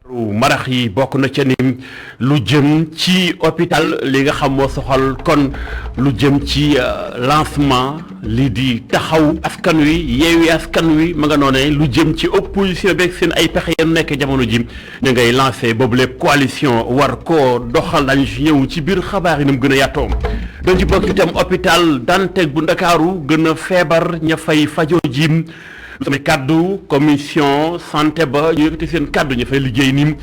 marax yi bokk na ca ni lu jëm ci hôpital li nga xam moo soxal kon lu jëm ci lancement lii di taxaw askan wi yeewi askan wi ma nga noonee lu jëm ci opposition beeg seen ay pexe yéen nekk jamono ji ñu ngay lancé boobu lépp coalition war koo doxal dañu si ñëw ci biir xabaar yi ni mu gën a yaatoo dañ ci bokk itam hôpital Dantec bu Ndakaaru gën a feebar ña fay fajoo ji samay kaddu commission santé ba ñu yëkkati seen kaddu ñu fay liggéey ni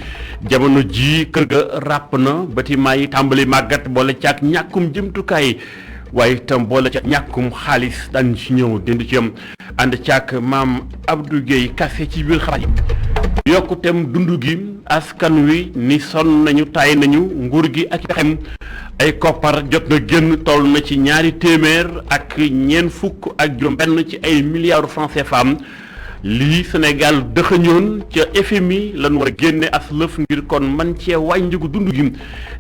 jamono ji kër ga ràpp na bâtiment yi tàmbali màggat boole caag ñàkkum jëmtukaay waaye itam boole ca ñàkkum xaalis daañu ci ñëw dindi ci am ànd caag maam Abdou Guèye Kassé ci biir xabaar yi yokkutem dund gi askan wi ni sonn nañu tay nañu nguur gi ak pexem ay koppar jot na génn toll na ci ñaari téeméer ak ñeent fukk ak juróom benn ci ay milliards francs CFA lii Sénégal dëxëñoon ca FMI lañu war a génne as lëf ngir kon man cee wàññi njëgu dund gi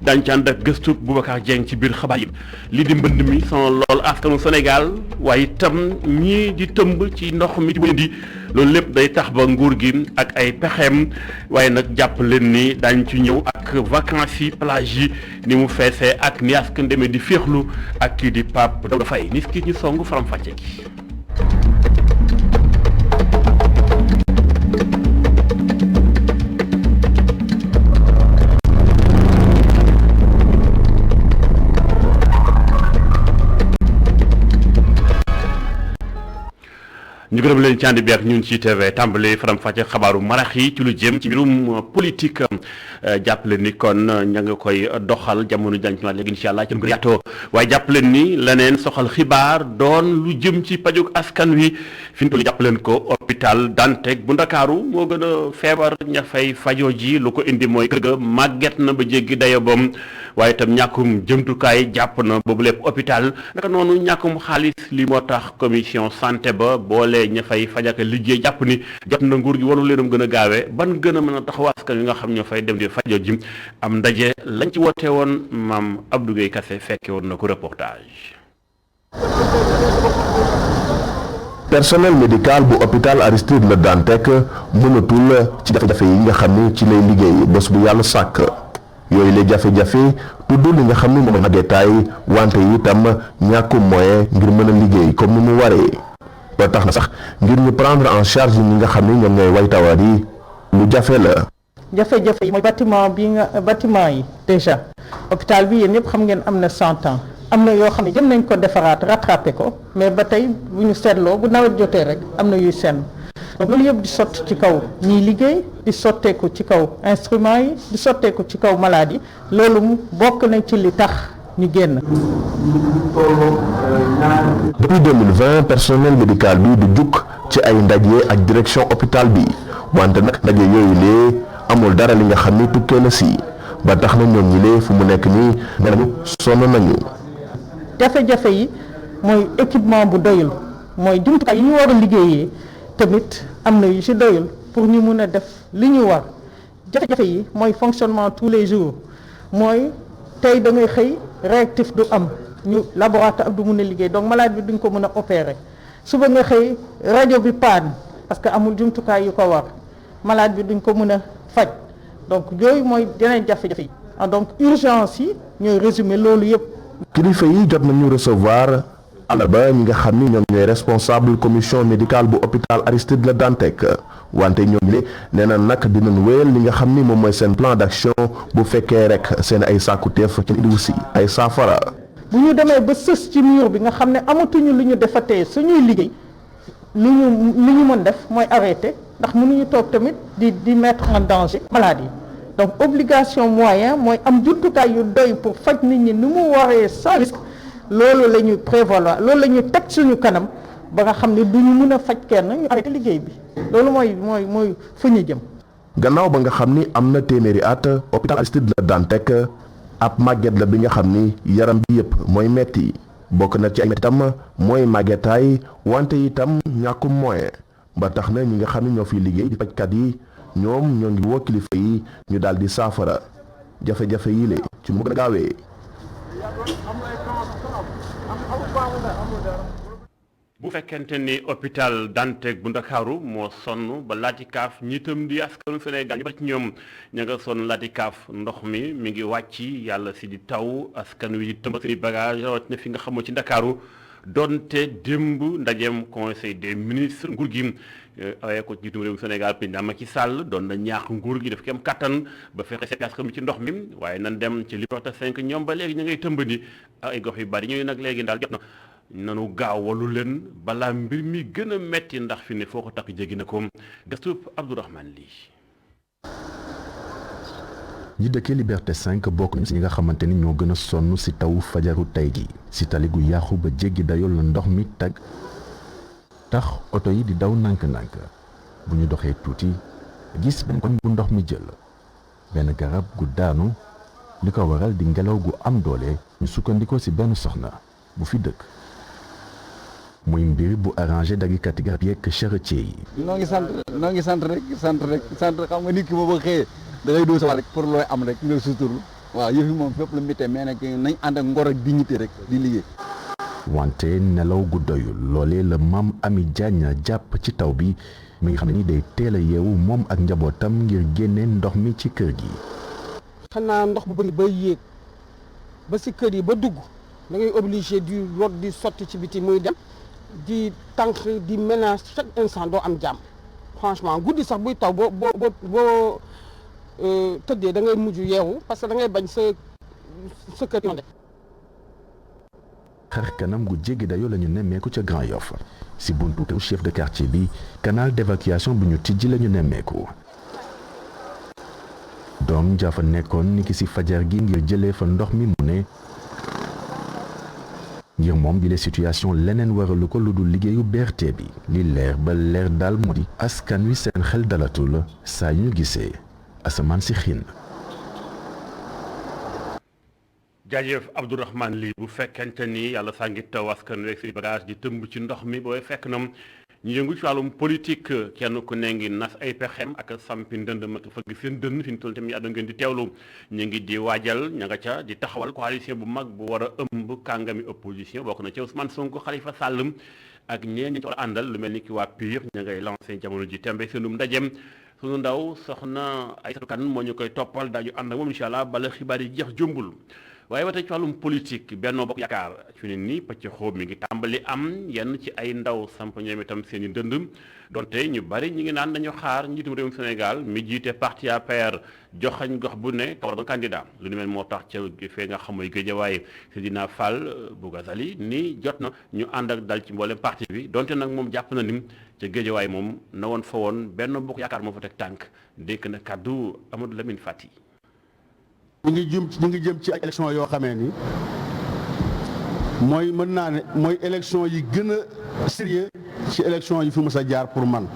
daañu ci ànd ak gëstu Boubacar Dieng ci biir xabaar yi lii di mbënd mi son lool askanu Sénégal waaye itam ñii di tëmb ci ndox mi ci di loolu lépp day tax ba nguur gi ak ay pexeem waaye nag jàpp leen ni daañu ci ñëw ak vacances yi plage yi ni mu feesee ak ni askan demee di féexlu ak kii di Pape Daouda Faye ni ki ñu song faram-fàcce gi ñu gërëm leen ci ànd bi ak ñun ci TV tàmbali faram-fàcce xabaaru marax yi ci lu jëm ci mbirum politique jàppale ni kon ña nga koy doxal jamono dañ ci léegi incha allah ci gën a yaatoo waaye jàppale ni leneen soxal xibaar doon lu jëm ci pajug askan wi fi ñu toll jàppaleen ko hôpital Dantec bu Ndakaaru moo gën a feebar ña fay fajoo ji lu ko indi mooy kër ga màgget na ba jéggi dayo boom waaye itam ñàkkum jëmtukaay jàpp na boobu lépp hôpital naka noonu ñàkkum xaalis li moo tax commission santé ba boole ña fay fajaka liggéey jàpp ni jot na nguur gi warul leen gën a gaawee ban gën a mën a taxaw askan wi nga xam ñoo fay dem di fajoo ji am ndaje lañ ci woote woon maam Abdou Guèye Kassé fekke woon na ko reportage. Personnel médical bu hôpital Aristide Le Dantec mënatul ci jafe-jafe yi nga xam ni ci lay liggéey bés bu yàlla sàkk yooyu lay jafe-jafe tudd li nga xam ni moom màggetaay wante itam ñàkkum moyen ngir mën a liggéey comme ni mu waree ba tax na sax ngir ñu prendre en charge ñi nga xam ni ñoom ñooy way tawat yi lu jafe la. jafe-jafe yi mooy bâtiment yi déjà hôpital bi yéen ñëpp xam ngeen am na 100 ans am na yoo xam ne jëm nañ ko defaraat rattrapé ko mais ba tey bu ñu seetloo bu nawet jotee rek am na yuy senn donc loolu yëpp di sotti ci kaw ñiy liggéey di sotteeku ci kaw instruments yi di sotteeku ci kaw maladie loolu bokk nañ ci li tax ñu génn. Depuis 2020 personnel médical bi du jukk ci ay ndaje ak direction hôpital bi wante nag ndaje yooyu lee amul dara li nga xam ni tukkee na si ba tax na ñoom ñi lee fu mu nekk nii nee nañu sonn nañu. jafe-jafe yi mooy équipement bu doyul mooy jumtukaay yi ñu war a liggéeyee tamit am na yu ci doyul pour ñu mun a def li ñu war jafe-jafe yi mooy fonctionnement tous les jours mooy tey da ngay xëy réactif du am ñu laboratoire du mun a liggéey donc malade bi duñ ko mën a opérer suba nga xëy rajo bi panne parce que amul jumtukaay yu ko war malade bi duñ ko mën a faj donc yooyu mooy yeneen jafe-jafe yi donc urgence yi ñooy résumé loolu yëpp. kilifa yi jot nañu recevoir àllarba ñi nga xam ni ñoom ñooy responsable commission médicale bu hôpital Aristide Le Dantec wante ñoom ne nee na nag dinañ wéyal li nga xam ni moom mooy seen plan d'action bu fekkee rek seen ay sàkkuteef ci indiwu si ay saafara. bu ñu demee ba sës ci mur bi nga xam ne amatuñu lu ñu defatee suñuy liggéey lu ñu mën def mooy arrêter ndax mënuñu toog tamit di mettre en danger malade yi donc obligation moyen mooy am jumtukaay yu doy pour faj nit ñi ni mu waree sans risque loolu la ñuy prévoir loolu la ñuy teg suñu kanam ba nga xam ne du ñu mën a faj kenn ñu arrêté liggéey bi loolu mooy fu ñu jëm. gannaaw ba nga xam ni am na téeméeri at hôpital Aristide Le Dantec ab màgget la bi nga xam ni yaram bi yëpp mooy metti bokk na ci ay mettitam mooy màggetaay wante itam ñàkkum moyen ba tax na ñi nga xam ni ñoo fiy liggéey di fajkat yi ñoom ñoo ngi woo kilifa yi ñu daal di saafara jafe-jafe yi le ci mu gën a gaawee. bu fekkente ni hôpital Dantec bu Ndakaaru moo sonn ba laati kaaf ñiitam di askanu Sénégal ñu bari ci ñoom ña nga sonn laati kaaf ndox mi ngi wàcc yàlla si di taw askan wi di tëmb seeni bagage rawatina fi nga xamoo ci Ndakaaru donte démb ndajeem conseil des ministres nguur gi awee ko ci jiitum réew Sénégal président Macky Sall doon na ñaax nguur gi def kem kattan ba fexe seet askan mi ci ndox mi waaye nan dem ci Liberté 5 ñoom ba léegi ñu ngay tëmbandi ay gox yu bari ñooy nag léegi daal jot na nanu gaaw walu leen balaa mbir mi gën a metti ndax fi ne foo ko takk jéggi na ko gëstu Abdourahmane lii. ñi dëkkee Liberté 5 bokk ci ñi nga xamante ni ñoo gën a sonn ci taw fajaru tey gi ci tali gu yàqu ba jéggi dayoo la ndox mi tag tax oto yi di daw nànk-nànk bu ñu doxee tuuti gis benn koñ bu ndox mi jël benn garab gu daanu li ko waral di ngelaw gu am doole ñu sukkandikoo ci benn soxna bu fi dëkk muy mbir bu arrangé daggikat garab yeeg charretier yi. noo ngi sant rek xam nga nit ki boo ba xëyee da ngay doo sa rek pour looy am rek nga suturlu waaw yëf yi moom fépp la méttee mais nag nañ ànd ak ngor ak dignité rek di liggéey. wante nelaw gu doyul loolee la maam Ami Diagne jàpp ci taw bi mi nga xam ne ni day teel a yeewu moom ak njabootam ngir génne ndox mi ci kër gi. xanaa ndox bu bëri bay yéeg ba si kër yi ba dugg da ngay obligé di rot di sotti ci biti muy dem di tànk di ménage chaque instant doo am jàmm franchement guddi sax buy taw boo tëddee da ngay mujj yeewu parce que da ngay bañ sa kër yi. xar kanam gu jéggi dayoo la ñu nemmeeku ca Grand Yoff si buntu kër chef de quartier bi canal d'évacuation bu ñu tijji la ñu nemmeeku. doom jaafa nekkoon niki si fajar gi ngir jëlee fa ndox mi mu ne ngir moom bi les situation leneen waralu ko lu dul liggéeyu BRT bi li leer ba leer daal moo di askan wi seen xel dalatul saa yu ñu gisee asamaan si xiin. jaajëf Abdourahmane lii bu fekkente ni yàlla saa ngi taw askan wi si bagage di tëmb ci ndox mi booy fekk na ñu yëngu ci wàllum politique kenn ku ne ngi nas ay pexem ak sampi ndënd mat fëgg seen dënn fi ñu toll tamit àdduna ngeen di teewlu ñu ngi di waajal ña nga ca di taxawal coalition bu mag bu war a ëmb kàngami opposition bokk na ci Ousmane Sonko Khalifa Sall ak ñeen ñi ci war a àndal lu mel ni ki waa PUR ña ngay lancé jamono ji tembe seenum ndajem sunu ndaw soxna Aïssatou Kane moo ñu koy toppal daañu ànd ak moom incha allah bala xibaar yi jeex jombul waaye ba tey ci wàllum politique Benno Bokk Yaakaar fi ne nii pëcc xóob mi ngi tàmbali am yenn ci ay ndaw samp ñoom itam seen i ndënd donte ñu bari ñi ngi naan dañu xaar njiitum réewum Sénégal mi jiite parti APR joxañ gox bu ne ka war a doon candidat lu ni mel moo tax ca fee nga xam mooy Guédiawaye Seydina Fall Bougazali ni jot na ñu ànd ak dal ci mboolem parti bi donte nag moom jàpp na ni ca Guédiawaye moom na woon fa woon Benno Bokk Yaakaar moo fa teg tànk dénk na kàddu Amadou Lamine Fati. ñu ngi jëm ci ay élection yoo xamee ni mooy mën naa ne mooy élection yi gën a sérieux ci élection yi fi mës a jaar pour man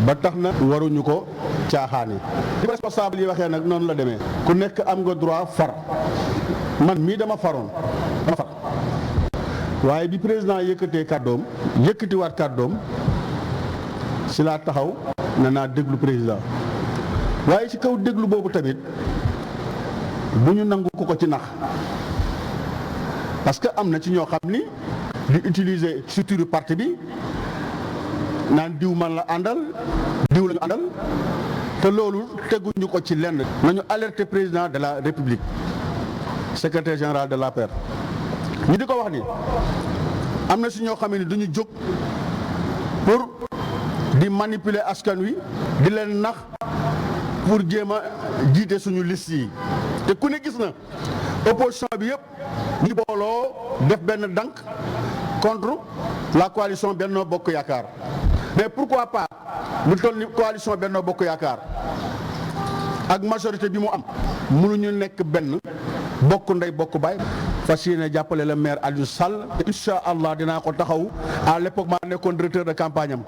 ba tax na waruñu ko caaxaani li responsable yi waxee nag noonu la demee ku nekk am nga droit far man mii dama far waaye bi président yëkkatee kàddoom yëkkatiwaat kàddoom si laa taxaw na naa déglu président waaye ci kaw déglu boobu tamit bu ñu nangu ko ci nax parce que am na ci ñoo xam ni di utiliser structure parti bi naan diw man la àndal diw la ñu àndal te loolu teguñu ko ci lenn. nañu alerter président de la république secrétaire général de l'APR ñu di ko wax ni am na si ñoo xam ne duñu jóg pour di manipuler askan wi di leen nax pour jéem a jiite suñu liste yi. te ku ne gis na opposition bi yëpp ñu booloo def benn dank contre la coalition Benno Bokk Yaakaar mais pourquoi pas lu toll ni coalition Benno Bokk Yaakaar ak majorité bi mu am mënuñu nekk benn bokk ndey bokk baay fas yéene jàppale le maire Aliou Sall te incha allah dinaa ko taxaw à l'époque maa nekkoon directeur de campagne am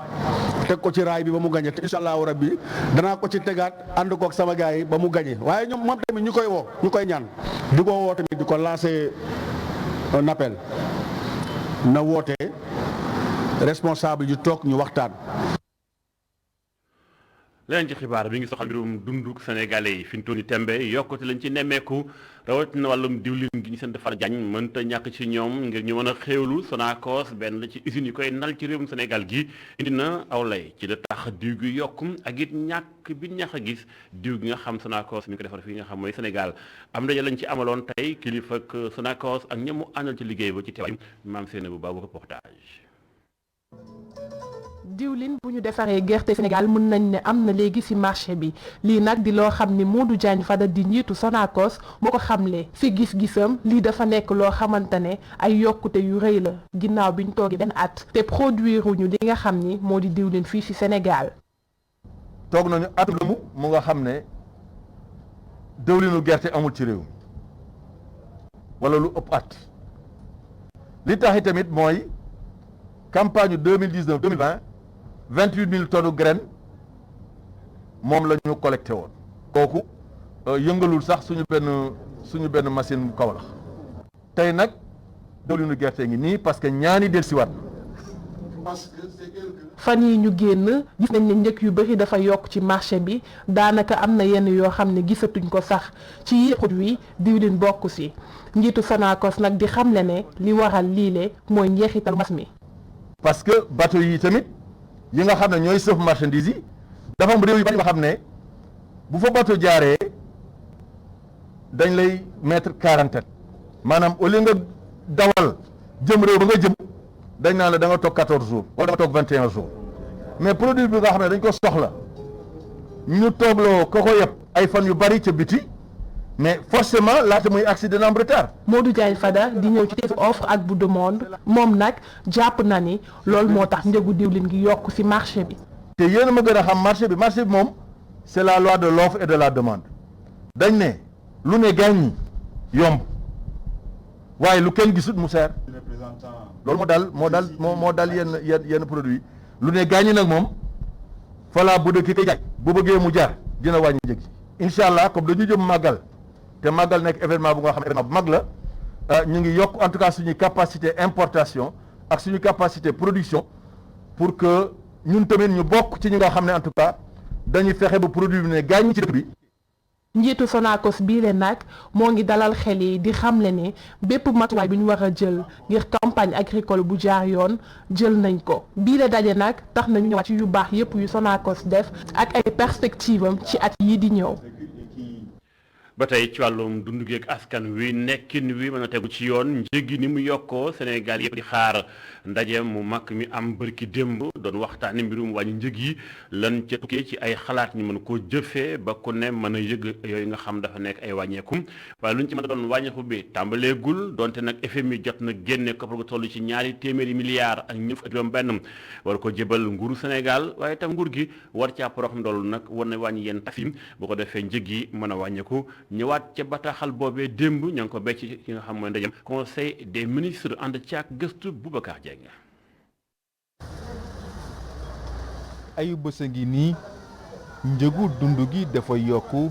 teg ko ci raay bi ba mu gañe te incha allahu rabbi danaa ko ci tegaat ànd kook sama gars yi ba mu gañe waaye ñoom moom tamit ñu koy woo ñu koy ñaan di ko woo tamit di ko lancer un appel na woote responsable yu toog ñu waxtaan. leneen ci xibaar bi ngi soxal mbirum dunduk sénégalais yi fi mu toll nii tembe yokkute lañ ci nemmeeku rawatina wàllum diwlin gi ñu seen defar jañ mënta ñàkk ci ñoom ngir ñu mën a xéewlu Sonacos benn la ci usines yi koy nal ci réewum Sénégal gi indi na aw lay ci la tax diw gi yokk ak it ñàkk bi ñax a gis diw gi nga xam Sonacos mi ngi ko defar fii nga xam mooy Sénégal am ndaje lañ ci amaloon tey kilifa ak Sonacos ak ñamu àndal ci liggéey ba ci teewaay maam seen bu baabu reportage. diwlin bu ñu defaree gerte Sénégal mën nañ ne am na léegi ci marché bi lii nag di loo xam ni Modou Diagne Fada di njiitu Sonacos moo ko xamle ci gis-gisam lii dafa nekk loo xamante ne ay yokkute yu rëy la ginnaaw bi ñu toogee benn at te produire ñu li nga xam ni moo di diwlin fii ci Sénégal. toog nañu at mu nga xam ne diwlinu gerte amul ci réew wala lu ëpp at li tax tamit mooy campagne 2019-2020 28 000 tonnes graines moom la ñu collecté woon kooku yëngalul sax suñu benn machine Kaolack tey nag diwlinu gerte ngi nii parce que ñaani dellusiwaat fan yi ñu génn gis nañ ne njëkk yu bari dafa yokk ci marché bi daanaka am na yenn yoo xam ne gisatuñ ko sax ci yi produit diwlin bokk ci njiitu Sonacos nag di xamle ne li waral liile mooy njeexital mbas mi. parce que bateau yi tamit yi nga xam ne ñooy sëf marchandise yi dafa am réew yu bari nga xam ne bu fa bateau jaaree dañ lay mettre quarantaine maanaam au lieu nga dawal jëm réew ba nga jëm dañ naan la da nga toog 14 jours wala da nga toog 21 jours mais produit bi nga xam ne dañ ko soxla ñu toogloo ko yëpp ay fan yu bari ca biti mais forcément laata muy agsi dina am retard. Modou Diagne Fada di ñëw ci teefu offre ak bu demande moom nag jàpp na ni loolu moo tax njëgu diwlin gi yokk ci marché bi. te yéen a ma gën a xam marché bi moom c'est la loi de l'offre et de la demande dañ ne lu ne gàññi yomb waaye lu kenn gisut mu seer loolu moo dal yenn produit lu ne gàññi nag moom falaa bu dëkk koy jaay bu bëggee mu jaar dina wàññi njëg yi incha allah comme dañu jëm màggal te màggal nekk événement bu nga xam ne événement bu mag la ñu ngi yokk en tout cas suñuy capacité importation ak suñu capacité production pour que ñun tamit ñu bokk ci ñi nga xam ne en tout cas dañuy fexe ba produit bi ne gaañ ci dëkk bi. njiitu Sonacos bii le nag moo ngi dalal xel yi di xamle ne bépp matuwaay bi ñu war a jël ngir campagne agricole bu jaar yoon jël nañ ko bii le daje nag tax nañu ñëwaat ci yu baax yépp yu Sonacos def ak ay perspectives am ci at yii di ñëw. ba tey ci wàllum dundu gi ak askan wi nekkin wi mën a tegu ci yoon njëgi ni mu yokkoo Sénégal yëpp di xaar ndaje mu mag mi am bërki démb doon waxtaani mbirum wàññi njëg yi lan ca tukkee ci ay xalaat ñu mën koo jëfee ba ku ne mën a yëg yooyu nga xam dafa nekk ay wàññeekum waaye lu ñu ci mën a doon wàññeeku bi tàmbaleegul donte nag FMI jot na génne koppar gu toll ci ñaari téeméeri milliards ak ñëf ak juróom benn war ko jébal nguuru Sénégal waaye itam nguur gi war caa porox ndool nag war na wàññi yenn tax yi bu ko defee njëg yi mën a wàññeeku ñëwaat ca bataaxal boobee démb ña ngi ko becc ki nga xam mooy ndajem conseil des ministres ànd caak gëstu Boubacar Dieng. ayu bés a ngi nii njëgu dund gi dafa yokku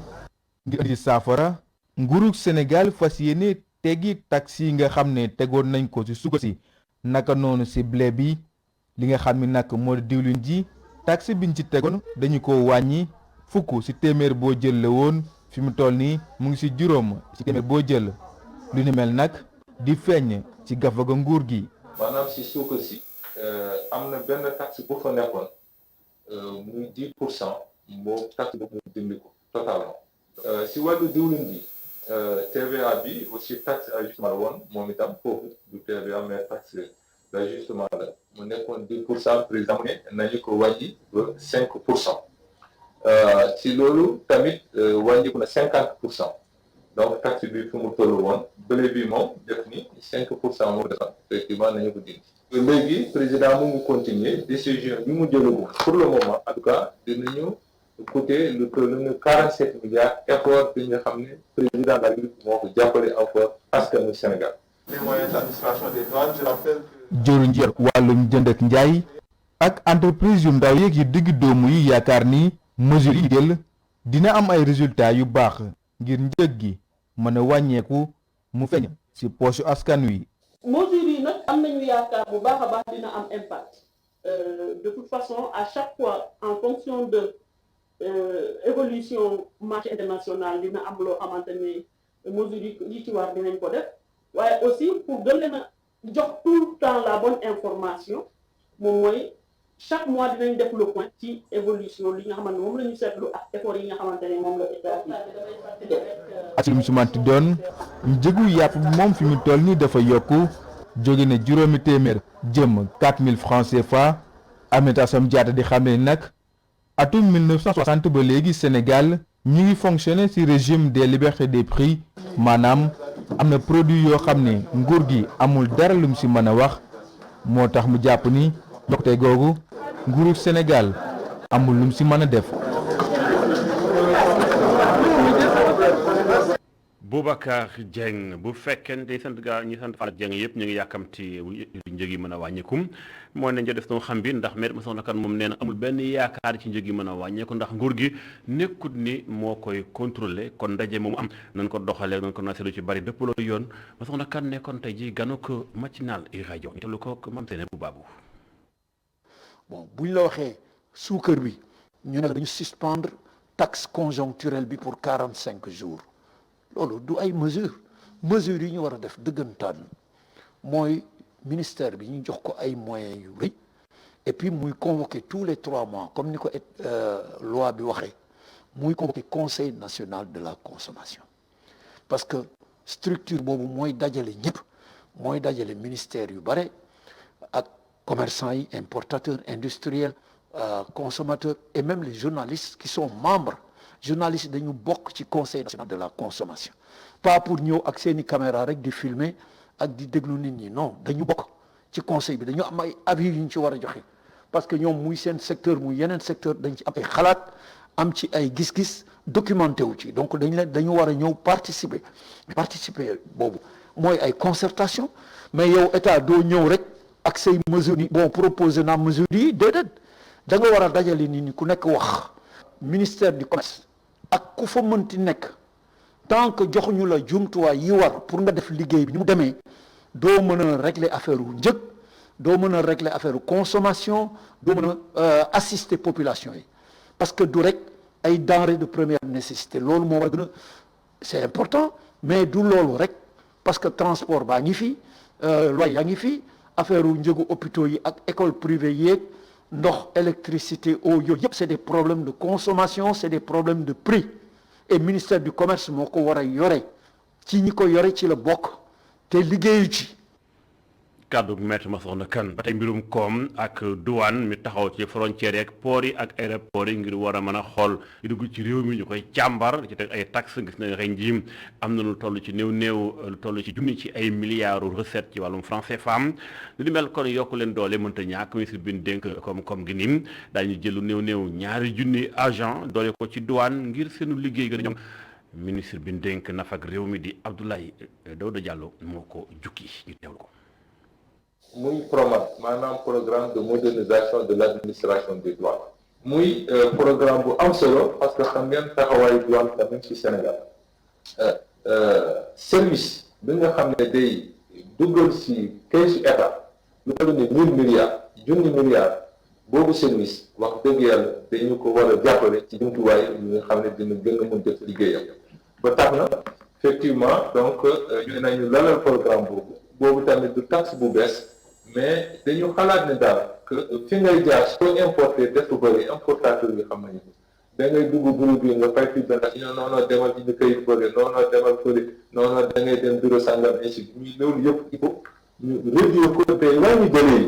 ngir indi saafara nguurug Sénégal fas yéene teggi taxes yi nga xam ne tegoon nañ ko ci suukar si naka noonu ci blé bi li nga xam ne nag moo di diwlin ji taxe biñ ci tegoon dañu ko wàññi fukk ci téeméer boo jël la woon fi mu toll nii mu ngi ci juróom ci téeméer boo jël lu ni mel nag di feeñ ci gafaga nguur gi. maanaam ci suukar si am na benn taxe bu fa nekkoon muy 10% boobu taxe boobu mu dindi ko totalement. si wàllu diwlin bi TVA bi aussi taxe ajustement la woon moom itam foofu du TVA mais taxe d'ajustement la mu nekkoon 10% président ne nañu ko wàññi ba 5%. ci loolu tamit wàññiku na 50% donc taxe bi fu mu toll woon bële bi moom def ni 5% moo defoon effectivement nañu ko dindi. léegi président mu ngi continuer décision bi mu jëlagum pour le moment en tout cas dinañu coûter lu toll ni 47 milliards effort bi nga xam ne président de la République moo ko jàppale encore askanu Sénégal. les moyens d'administration des douanes je rappelle que. jëruñ ji wàllum jënd ak njaay ak entreprise yu ndaw yeeg yu digg doomu yi yaakaar ni. mesures yi jël dina am ay résultats yu baax ngir njëg gi mën a wàññeeku mu feeñ ci poche askan wi. mesures yi nag am nañu yaakaar bu baax a baax dina am impact de toute façon à chaque fois en fonction de évolution marché international dina am loo xamante ne mesures yi ci war dinañ ko def waaye aussi pour gën leen a jox tout le temps la bonne information moom mooy chaque mois dinañ def le point ci évolution li nga xamante ne moom la ñu seetlu ak effort yi nga xamante ne moom la état bi ak lu mu si manti doon njëgu yàpp bi moom fi mu toll nii dafa yokku jóge ne juróomi téeméer jëm 4000 francs CFA. Aminata Assome Diatta di xam ne nag atum 1960 ba léegi Sénégal ñu ngi fonctionner ci régime des libertés des prix maanaam am na produit yoo xam ne nguur gi amul dara lu mu ci mën a wax moo tax mu jàpp ni yokkute googu nguuru Sénégal amul lu mu ci mën a def. Boubacar Dieng bu fekkente ni sant gaa ñi sant Fall Dieng yëpp ñu ngi yàkkamti njëg yi mën a wàññeekum moo ne def noo xam bi ndax maître Moussa Kane moom nee na amul benn yaakaar ci njëg yi mën a wàññeeku ndax nguur gi nekkut ni moo koy contrôler kon ndaje moomu am nañ ko doxalee nañ ko naseelu ci bari dëppaloo yoon Moussa Kane nekkoon tey ji ganu ko matinal i rajo ñu tellu ko mam sene bu baabu bon bu ñu la waxee suukar bi ñu ne dañu suspendre taxe conjoncturelle bi pour 45 jours loolu du ay mesures yi ñu war a def dëggantaan mooy ministère bi ñu jox ko ay moyens yu rëy et puis muy convoquer tous les 3 mois comme ni ko loi bi waxee muy convoquer conseil national de la consommation parce que structure boobu mooy dajale ñëpp mooy dajale ministère yu bare ak commerçants yi importateurs industriels consommateurs et même les journalistes qui sont membres journalistes dañu bokk ci conseil national de la consommation pas pour ñëw ak seeni caméra rek di filmer ak di déglu nit ñi non dañu bokk ci conseil bi dañu am ay avis yu ñu ci war a joxe parce que ñoom muy seen secteur muy yeneen secteur dañ ci am ay xalaat am ci ay gis-gis documenté wu ci donc dañu war a ñëw participer boobu mooy ay concertation mais yow état doo ñëw rek ak say mesures yi bon proposé naa mesures yi déedéet da nga war a dajale nit ñi ku nekk wax ministère du commerce ak ku fa mënti nekk tant que joxuñu la jumtuwaay yi war pour nga def liggéey bi ni mu demee doo mën a régler affaire u njëg doo mën a régler affaire u consommation doo mën a assister population yi parce que du rek ay denrées de première nécessité loolu moo war a gën a c'est important mais du loolu rek parce que transport baa ngi fi loyer yaa ngi fi affaire u njëgu hôpitaux yi ak école privée yeeg ndox électricité eau yooyu yëpp c'est des problèmes de consommation c'est des problèmes de prix et ministère du commerce moo ko war a yore ci ñi ko yore ci la bokk te liggéeyu ci kàddu maître Massokhna Kane ba tey mbirum koom ak douane mi taxaw ci frontières yeeg port yi ak aéroport yi ngir war a mën a xool yu dugg ci réew mi ñu koy càmbar ci teg ay taxes gis nañ ren jii am na lu toll ci néew lu toll ci junni ci ay milliards recettes ci wàllum franc CFA lu di mel kon yokku leen doole mënta ñàkk ministre bi ñu dénk koom gi nii daañu jël lu néew ñaari junni agent doole ko ci douane ngir seenu liggéey gën a ñoom ministre bi ñu dénk nafak réew mi di Abdoulaye Daouda Diallo moo ko jukki ñu teewlu ko. muy PROMAD maanaam programme de modernisation de l'administration des douanes muy programme bu am solo parce que xam ngeen taxawaayu douane tamit ci Sénégal service bi nga xam ne day duggal ci keesu état lu toll ni 1000 milliards junni milliards boobu service wax dëgg yàlla dañu ko war a jàppale ci jumtuwaay yi nga xam ne dina gën a mën def liggéeyam ba tax na effectivement donc ñu nañu lalal programme boobu tamit du taxe bu bees mais dañu xalaat ne daal que fi ngay jaar soo importer def lu bëri importateur yi xam nañu da ngay dugg groupe bi nga fay fi benn non demal ci ñu koy bëri non demal fële non da ngay dem bureau sangam ainsi ñu loolu yëpp il faut ñu réduire ko te wàññi délai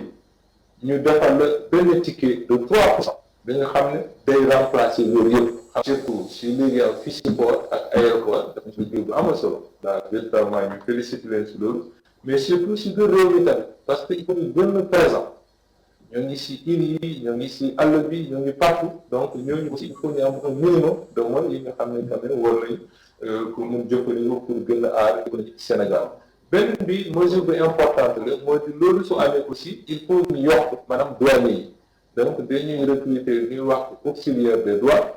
yi ñu defal la benn ticket de 3% da nga xam ne day remplacer loolu yëpp surtout si léegi am fii si port ak aéroport dafa ci liggéey bu amal solo daal véritablement ñu félicité leen si loolu mais surtout si biir réew mi tamit parce que il faut ñu gën a présent ñoo ngi si îles yi ñoo ngi si àll bi ñoo ngi partout donc ñooñu aussi il faut ñu am un minimum de moyens yi nga xam ne quand même war nañu pour mun jëfandikoo pour gën a aar économie Sénégal benn bi mesure bu importante la mooy di loolu su amee aussi il faut ñu yokk maanaam douane yi donc dañuy recruter ñuy wax auxiliaire des douanes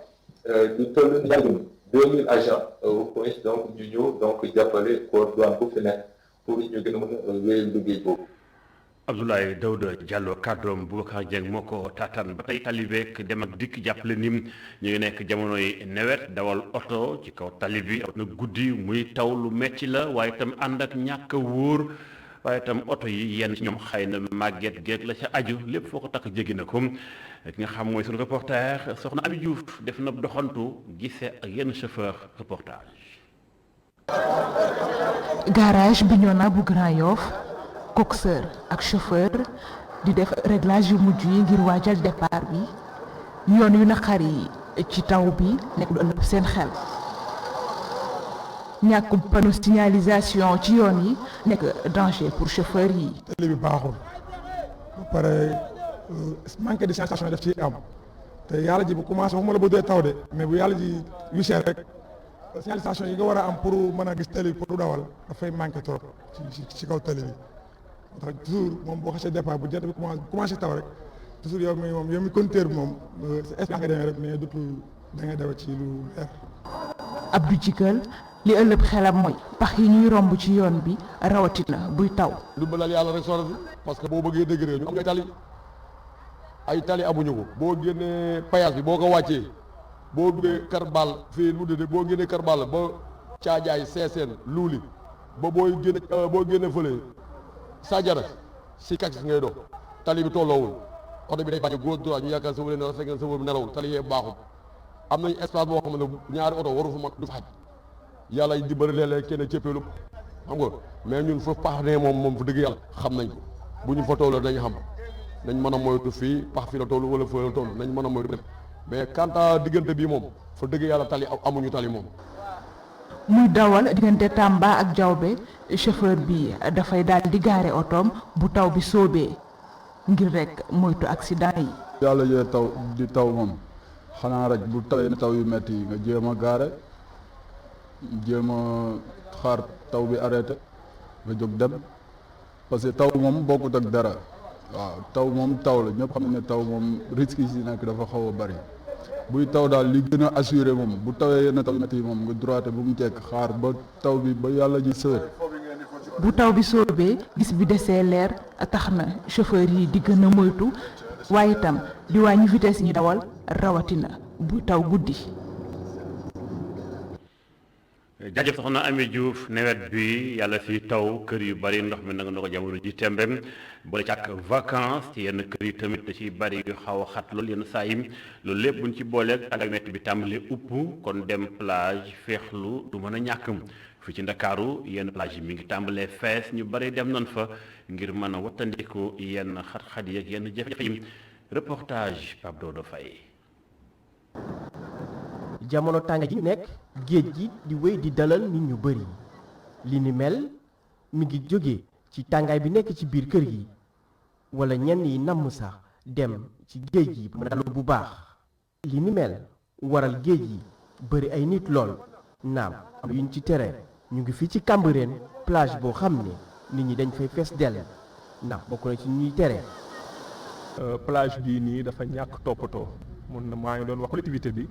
di toll ni 2000 agents au point donc ñu ñëw donc jàppale corps douane bu fi nekk pour ñu gën a mën a wéyal liggéey boobu. Abdoulaye Daouda Diallo kàddoom Boubacar Dieng moo ko taataan ba tey tali beeg dem ak dikk jàppale nim ñu ngi nekk jamonoy nawet dawal oto ci kaw tali bi na guddi muy taw lu metti la waaye itam ànd ak ñàkk a wóor waaye itam oto yi yenn ci ñoom xëy na màgget geeg la ca aju lépp foo ko takk jéggi na ko ki nga xam mooy sunu reporter soxna Abi Diouf def na doxantu gisee ak yenn chauffeur reportage. garage Bignona bu Grand Yoff coxeur ak chauffeur di def réglage yu mujj yi ngir waajal départ bi yoon yu naqar yi ci taw bi nekk du ëllëg seen xel ñàkkum panneau signalisation ci yoon yi nekk danger pour chauffeur yi. tali bi baaxul ba pare manque de signalisation def ci am te yàlla ji bu commencé waxuma la bu dee taw de mais bu yàlla ji wisee rek signalisation yi nga war a am pour mën a gis tali bi pour dawal dafay manqué trop ci kaw tali bi. ndax toujours moom boo xasee départ bu jot bi commencé taw rek toujours yow mi conducteur bi moom est-ce que nga demee rek mais dutul da ngay daw ci lu leer. Abdou Jikal li ëllëg xelam mooy pax yi ñuy romb ci yoon bi rawatina buy taw. lu balal yàlla rek soxna si parce que boo bëggee dëgg réew ñu am ay tali amuñu ko boo génnee payaas bi boo ko wàccee boo duggee Karbal fii lu de boo génnee Karbal ba Caajaay Seeseen Luuli ba boo génne fële Sajara si kàcc ngay dox tali bi tolloowul oto bi day bàcc góor droit ñu yaakaar sa wële ne fekk na sa wële nelawul tali yee baaxul am nañu espace boo xam ne ñaari oto waru fa mag du fa xaj yàlla di bëri léeg-léeg kenn cëppeelu xam nga mais ñun fa pax ne moom fa dëgg yàlla xam nañ ko bu ñu fa tolloo dañu xam nañ mën a moytu fii pax fii la toll wala fa la toll nañ mën a moytu mais quant à diggante bii moom fa dëgg yàlla tali amuñu tali moom. muy dawal diggante Tamba ak Diaobé chauffeur bi dafay daal di gaare otoom bu taw bi soobee ngir rek moytu accident yi. yàlla yee taw di taw moom xanaa rek bu tawee ne taw yu metti yi nga jéem a gaare jéem a xaar taw bi arrêté nga jóg dem parce que taw moom bokkut ak dara waaw taw moom taw la ñëpp xam ne taw moom risque yi si nekk dafa xaw a bari. buy taw daal li gën a assuré moom bu tawee yenn taw yi moom nga droité bu mu tekk xaar ba taw bi ba yàlla ji sër. bu taw bi soobee gis bi desee leer tax na chauffeur yi di gën a moytu waaye itam di wàññi vitesse yi dawal rawatina bu taw guddi. jaajëf soxna Ami Diouf nawet bi yàlla fi taw kër yu bari ndox mi nanga na ko jamono ji tembem boole ci ak vacances ci yenn kër yi tamit da ci bari yu xaw a xat loolu yenn saa yi loolu lépp buñ ci booleeg ak métti bi tàmbali upp kon dem plage feexlu du mën a ñàkk fii ci Ndakaaru yenn plage yi mi ngi tàmbalee fees ñu bari dem nañ fa ngir mën a wattandiku yenn xat-xat yeeg yenn jafe-jafe yi reportage Pape Dodo Faye. jamono tàng ji nekk géej gi di wéy di dalal nit ñu bëri li ni mel mi ngi jóge ci tàngaay bi nekk ci biir kër gi wala ñenn yi namm sax dem ci géej gi mën a dalu bu baax li ni mel waral géej gi bëri ay nit lool naam am yuñ ci tere ñu ngi fii ci Cambérène plage boo xam ne nit ñi dañ fay fees dell ndax bokk na ci ñuy tere. plage bii nii dafa ñàkk toppatoo mun na maa ngi doon wax collectivité bi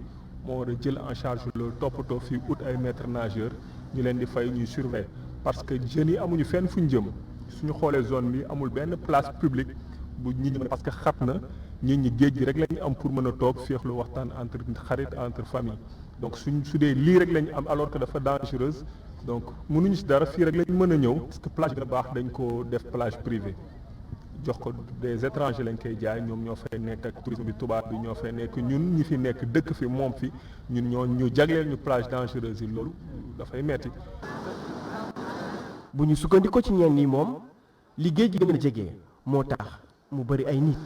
moo war a jël en charge loolu toppatoo fii ut ay maîtres nageurs ñu leen di fay ñuy surveiller parce que jeunes yi amuñu fenn fu ñu jëm suñu xoolee zone bi amul benn place publique bu nit ñi parce que xat na nit ñi géej gi rek la ñu am pour mën a toog féexlu waxtaan entre xarit entre famille donc su dee lii rek la ñu am alors que dafa dangereuse donc mënuñu si dara fii rek la ñu mën a ñëw parce que plage bi baax dañ ko def plage privée jox ko des étrangers lañ koy jaay ñoom ñoo fay nekk ak tourisme bi tubaab bi ñoo fay nekk ñun ñi fi nekk dëkk fi moom fi ñun ñu jagleel ñu plage dangereuse yi loolu dafay metti bu ñu sukkandikoo ci ñenn yi moom li géej gi gën a jege moo tax mu bëri ay nit.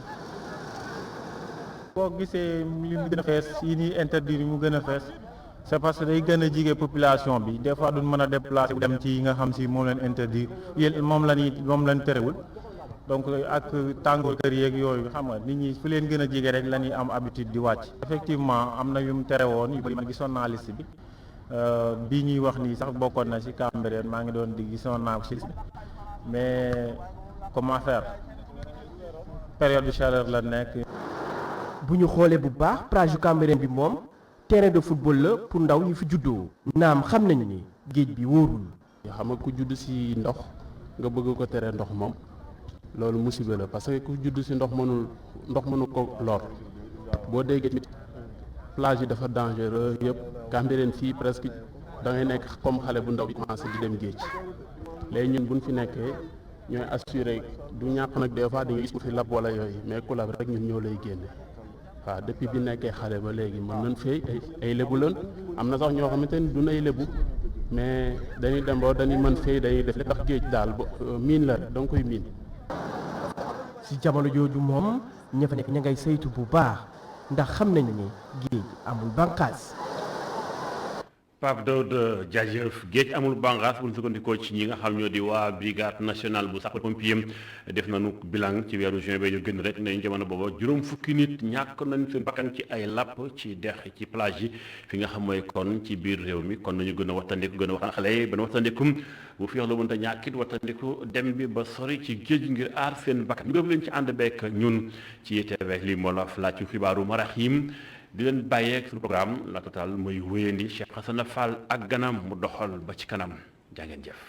boo gisee li mu gën a fees yi ñuy interdire mu gën a fees c'est parce que day gën a jige population bi des fois duñ mën a déplacer dem ci yi nga xam si moom leen interdire yéen moom lañ terewul. donc ak tàngoor kër yeeg yooyu xam nga nit ñi fu leen gën a jege rek la ñuy am habitude di wàcc. effectivement am na yu mu tere woon yu bëri man gisoon naa liste bi bii ñuy wax nii sax bokkoon na ci Cambérène maa ngi doon di gisoon naa ko ci liste mais comment faire période de chaleur la nekk. bu ñu xoolee bu baax plage yu Cambérène bi moom terrain de football la pour ndaw ñu fi juddoo. naam xam nañu ni géej bi wóorul. xam nga ku judd ci ndox nga bëgg ko tere ndox moom. loolu musiba la parce que ku judd si ndox mënul ko lor boo déggee tamit plage yi dafa dangereux yëpp Cambérène fii presque da ngay nekk comme xale bu ndaw bi commencé di dem géej léegi ñun buñ fi nekkee ñooy assuré du ñàkk nag des fois dañuy gis ku fi lab wala yooyu mais ku lab rek ñun ñoo lay génne waaw depuis bi nekkee xale ba léegi mën nañ fay ay lébu lan am na sax ñoo xamante ni duñ ay lébu mais dañuy dem ba dañuy mën fay dañuy def li tax géej daal miin la da nga koy miin. ci jamono jooju moom ña fa nekk ña ngay saytu bu baax ndax xam nañu ni géej amul bànqaas. Pape Daouda jaajëf géej amul bànqaas bu ñu sukkandikoo ci ñi nga xam ñoo di waa brigade nationale bu sapeurs-pompiers def nañu bilan ci weeru juin ba ñu gën rek nañ jamono booba juróom fukki nit ñàkk nañ seen bakkan ci ay lapp ci dex ci plage yi fi nga xam mooy kon ci biir réew mi kon nañu gën a wattandiku gën a waxtaan xale yi gën a wattandiku bu fi wax lu mënta ñàkkit wattandiku dem bi ba sori ci géej ngir aar seen bakkan ñu gëm leen ci ànd bekk ñun ci TV li moo la laaj ci xibaaru Maraxim di leen bàyyeeg suñu programme la total mooy wéyandi Cheikh Hassana Fall ak ganam mu doxal ba ci kanam jaa ngeen jëf